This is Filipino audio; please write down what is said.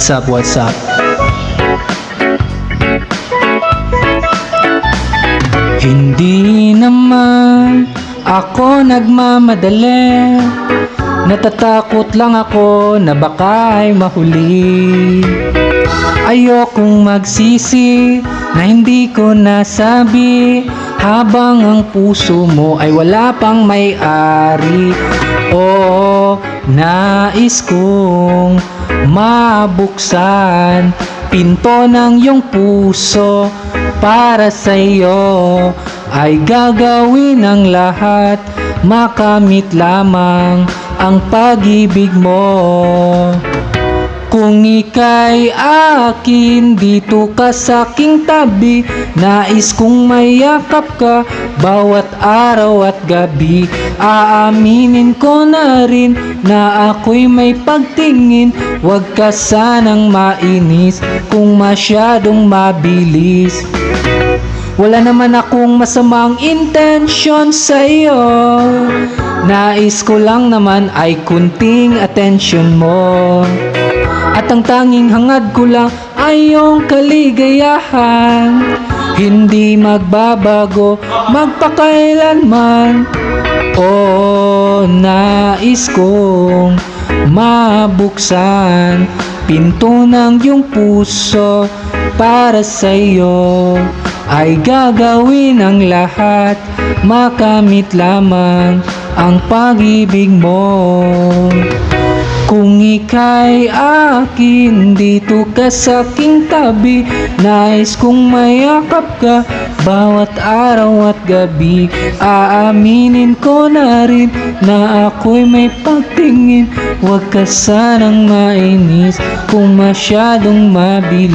What's up, what's up? Hindi naman ako nagmamadali, natatakot lang ako na baka ay mahuli. Ayokong magsisi na hindi ko nasabi, habang ang puso mo ay wala pang may-ari. Oo, nais kong mabuksan pinto ng iyong puso. Para sa'yo ay gagawin ang lahat, makamit lamang ang pag-ibig mo. Kung ika'y akin, dito ka sa aking tabi, nais kong mayakap ka bawat araw at gabi. Aaminin ko na rin na ako'y may pagtingin, huwag ka sanang mainis kung masyadong mabilis. Wala naman akong masamang intensyon sa'yo, nais ko lang naman ay kunting atensyon mo. At ang tanging hangad ko lang ay iyong kaligayahan, hindi magbabago magpakailanman. Oo, nais kong mabuksan pinto ng iyong puso. Para sa'yo ay gagawin ang lahat, makamit lamang ang pag-ibig mo. Kung ika'y akin, dito ka sa aking tabi, nais kong mayakap ka bawat araw at gabi. Aaminin ko na rin na ako'y may pagtingin, huwag ka sanang mainis kung masyadong mabilis.